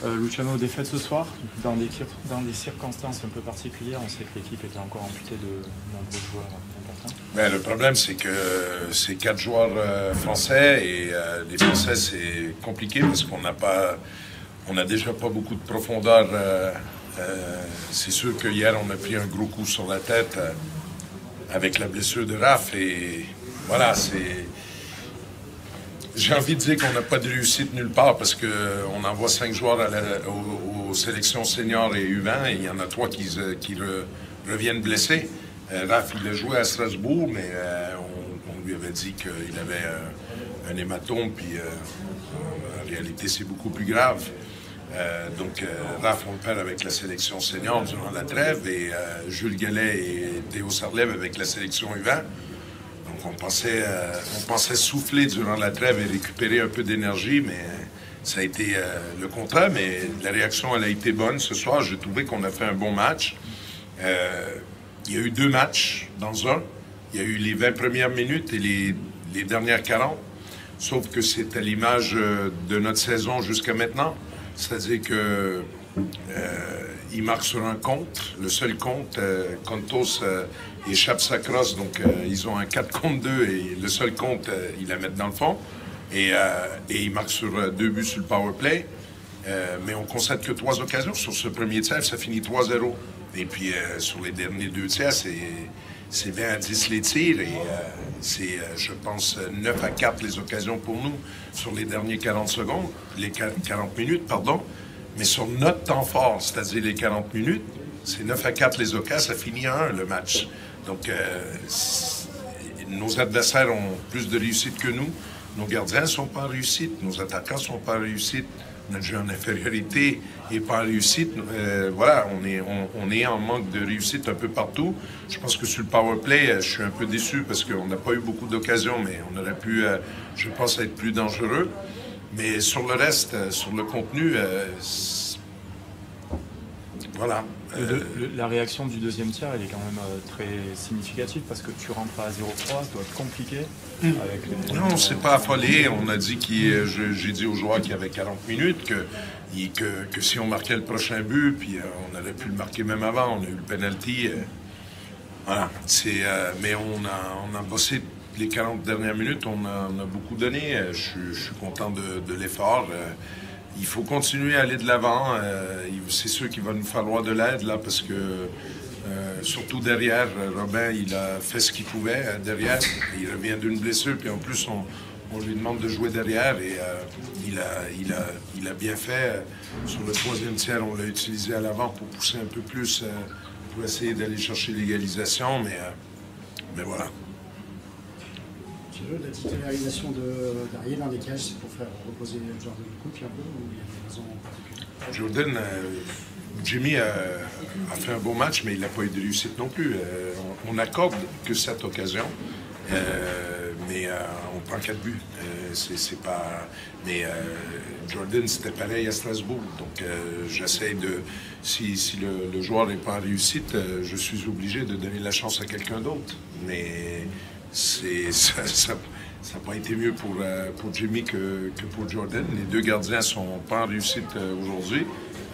Luciano, défaite ce soir, dans des circonstances un peu particulières. On sait que l'équipe était encore amputée de nombreux joueurs importants. Ben, le problème, c'est que c'est 4 joueurs français et les Français, c'est compliqué parce qu'on n'a déjà pas beaucoup de profondeur. C'est sûr que hier, on a pris un gros coup sur la tête avec la blessure de Raph et voilà, c'est... J'ai envie de dire qu'on n'a pas de réussite nulle part parce qu'on envoie 5 joueurs aux sélections seniors et U20 et il y en a 3 qui reviennent blessés. Raph, il a joué à Strasbourg, mais on lui avait dit qu'il avait un hématome, puis en réalité, c'est beaucoup plus grave. Donc, Raph, on le perd avec la sélection senior durant la trêve et Jules Gallet et Théo Sarlev avec la sélection U20. Donc, on pensait souffler durant la trêve et récupérer un peu d'énergie, mais ça a été le contraire. Mais la réaction, elle a été bonne ce soir. J'ai trouvé qu'on a fait un bon match. Il y a eu 2 matchs dans un. Il y a eu les 20 premières minutes et les dernières 40. Sauf que c'est à l'image de notre saison jusqu'à maintenant. C'est-à-dire que il marque sur un compte, le seul compte. Contos échappe sa crosse, donc ils ont un 4 contre 2 et le seul compte, ils la mettent dans le fond. Et il marque sur 2 buts sur le power play. Mais on concède que 3 occasions. Sur ce premier tiers, ça finit 3-0. Et puis sur les derniers 2 tiers, c'est 20-10 les tirs et c'est, je pense, 9-4 les occasions pour nous sur les derniers 40 secondes, les 40 minutes, pardon. Mais sur notre temps fort, c'est-à-dire les 40 minutes, c'est 9-4 les occasions, ça finit à 1 le match. Donc, nos adversaires ont plus de réussite que nous. Nos gardiens ne sont pas en réussite, nos attaquants ne sont pas en réussite. Notre jeu en infériorité n'est pas en réussite. Voilà, on est en manque de réussite un peu partout. Je pense que sur le power play, je suis un peu déçu parce qu'on n'a pas eu beaucoup d'occasions, mais on aurait pu, je pense, être plus dangereux. Mais sur le reste, sur le contenu, voilà. La réaction du deuxième tiers, elle est quand même très significative parce que tu rentres à 0-3, ça doit être compliqué. Non, on ne s'est pas affolé. On a dit j'ai dit aux joueurs qu'il y avait 40 minutes, que si on marquait le prochain but, puis on aurait pu le marquer même avant, on a eu le penalty. Voilà. Mais on a bossé les 40 dernières minutes, on a beaucoup donné. Je suis content de l'effort. Il faut continuer à aller de l'avant. C'est sûr qu'il va nous falloir de l'aide, là, parce que, surtout derrière, Robin, il a fait ce qu'il pouvait derrière. Il revient d'une blessure, puis en plus, on lui demande de jouer derrière, et il a bien fait. Sur le 3e tiers, on l'a utilisé à l'avant pour pousser un peu plus, pour essayer d'aller chercher l'égalisation, mais voilà. La titularisation d'Ariel dans les cages, c'est pour faire reposer Jordan Cook un peu, ou il y a des raisons particulières? Jordan, Jimmy a fait un beau match, mais il n'a pas eu de réussite non plus. On n'accorde que cette occasion, mais on prend 4 buts. C'est pas... Mais Jordan, c'était pareil à Strasbourg. Donc j'essaie de... Si le joueur n'est pas en réussite, je suis obligé de donner la chance à quelqu'un d'autre. Mais... ça n'a pas été mieux pour Jimmy que pour Jordan. Les 2 gardiens ne sont pas en réussite aujourd'hui.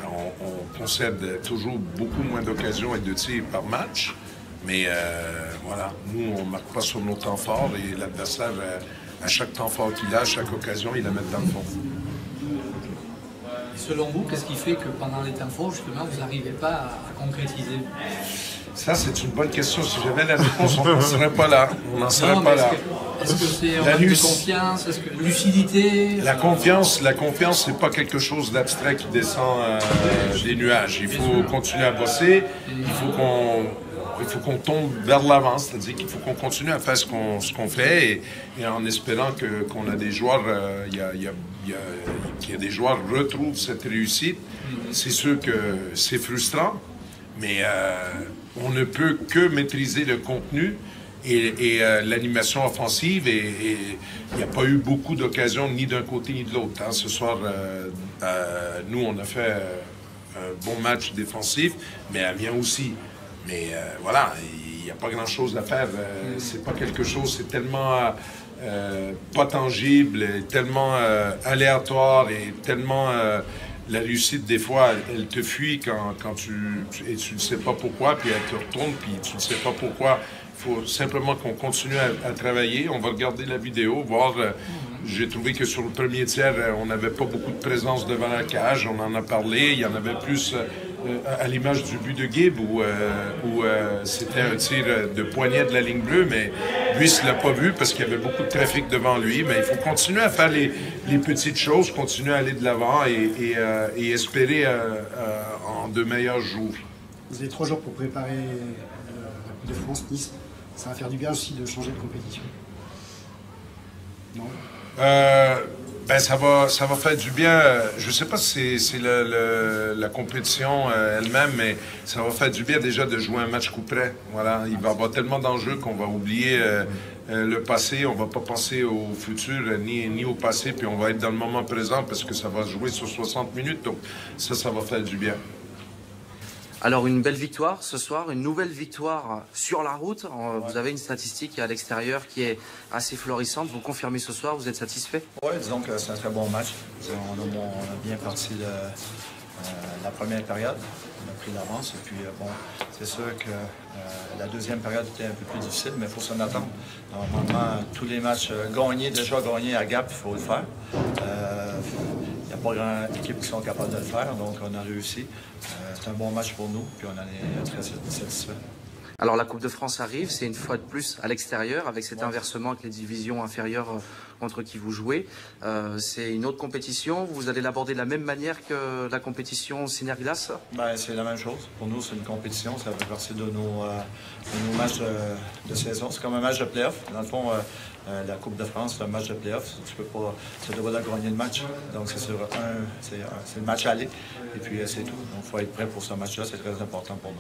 On concède toujours beaucoup moins d'occasions et de tirs par match. Mais voilà, nous, on ne marque pas sur nos temps forts et l'adversaire, à chaque temps fort qu'il a, à chaque occasion, il la met dans le fond. Et selon vous, qu'est-ce qui fait que pendant les temps forts, justement, vous n'arrivez pas à concrétiser? Ça, c'est une bonne question. Si j'avais la réponse, on n'en serait pas là. On n'en serait pas là. Est-ce que c'est un manque de confiance? Est-ce que lucidité? La confiance, c'est pas quelque chose d'abstrait qui descend des nuages. Il faut continuer à bosser. Il faut qu'on tombe vers l'avant, c'est-à-dire qu'il faut qu'on continue à faire ce qu'on fait et en espérant qu'on a des joueurs, qu'il y a des joueurs retrouvent cette réussite. C'est sûr que c'est frustrant, mais on ne peut que maîtriser le contenu et l'animation offensive. Et il n'y a pas eu beaucoup d'occasions ni d'un côté ni de l'autre. Hein. Ce soir, nous, on a fait un bon match défensif, mais Amiens aussi. Mais voilà, il n'y a pas grand-chose à faire. C'est pas quelque chose, c'est tellement pas tangible, tellement aléatoire et tellement la réussite, des fois, elle te fuit quand tu ne sais pas pourquoi, puis elle te retourne, puis tu ne sais pas pourquoi. Il faut simplement qu'on continue à travailler. On va regarder la vidéo, voir. J'ai trouvé que sur le premier tiers, on n'avait pas beaucoup de présence devant la cage. On en a parlé. Il y en avait plus à l'image du but de Gibb où c'était un tir de poignet de la ligne bleue, mais lui, il ne l'a pas vu parce qu'il y avait beaucoup de trafic devant lui. Mais il faut continuer à faire les petites choses, continuer à aller de l'avant et espérer en de meilleurs jours. Vous avez 3 jours pour préparer la Coupe de France, Nice. Ça va faire du bien aussi de changer de compétition. Non? Ben ça va faire du bien. Je ne sais pas si c'est la compétition elle-même, mais ça va faire du bien déjà de jouer un match coup près. Voilà, il va y avoir tellement d'enjeux qu'on va oublier le passé. On ne va pas penser au futur ni au passé, puis on va être dans le moment présent parce que ça va jouer sur 60 minutes. Donc ça va faire du bien. Alors une belle victoire ce soir, une nouvelle victoire sur la route. Vous avez une statistique à l'extérieur qui est assez florissante. Vous confirmez ce soir, vous êtes satisfait? Oui, disons que c'est un très bon match. On a bien parti la première période. On a pris l'avance. Et puis, bon, c'est sûr que la deuxième période était un peu plus difficile, mais il faut s'en attendre. Normalement, tous les matchs déjà gagnés à Gap, il faut le faire. Il n'y a pas grand équipe qui sont capables de le faire, donc on a réussi. C'est un bon match pour nous, puis on en est très satisfait. Alors la Coupe de France arrive, c'est une fois de plus à l'extérieur, avec cet inversement avec les divisions inférieures contre qui vous jouez. C'est une autre compétition, vous allez l'aborder de la même manière que la compétition Synergilas? Ben, c'est la même chose. Pour nous, c'est une compétition, ça fait partie de nos matchs de saison. C'est comme un match de play-off. Dans le fond, la Coupe de France, c'est un match de play-off. Tu dois gagner le match. Donc c'est le match aller. Et puis c'est tout. Donc il faut être prêt pour ce match-là, c'est très important pour nous.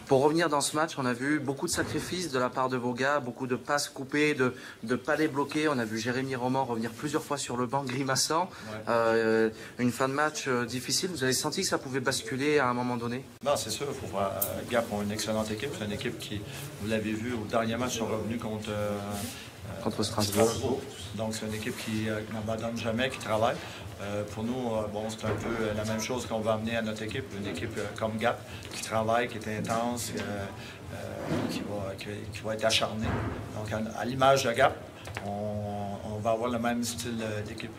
Pour revenir dans ce match, on a vu beaucoup de sacrifices de la part de vos gars, beaucoup de passes coupées, de palais bloqués. On a vu Jérémy Roman revenir plusieurs fois sur le banc, grimaçant. Ouais. Une fin de match difficile. Vous avez senti que ça pouvait basculer à un moment donné? Non, c'est sûr. Gap ont une excellente équipe. C'est une équipe qui, vous l'avez vu, au dernier match, sont revenus contre Strasbourg. Donc c'est une équipe qui n'abandonne jamais, qui travaille. Pour nous, bon, c'est un peu la même chose qu'on va amener à notre équipe. Une équipe comme Gap, qui travaille, qui est intense, qui va être acharnée. Donc à l'image de Gap, on va avoir le même style d'équipe.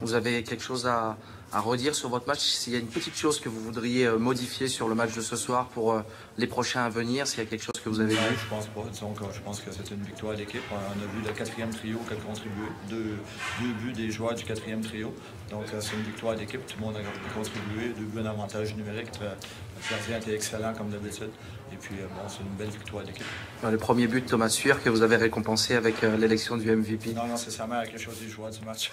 Vous avez quelque chose à redire sur votre match? S'il y a une petite chose que vous voudriez modifier sur le match de ce soir pour les prochains à venir, s'il y a quelque chose que vous avez vu? Je pense pas. Je pense que c'est une victoire d'équipe. On a vu le 4e trio qui a contribué, deux buts des joueurs du 4e trio. Donc c'est une victoire d'équipe. Tout le monde a contribué. 2 buts en avantage numérique. Le gardien était excellent comme d'habitude. Et puis bon, c'est une belle victoire d'équipe. Le premier but de Thomas Suhr que vous avez récompensé avec l'élection du MVP. Non, c'est sa mère qui a choisi le joueur du match.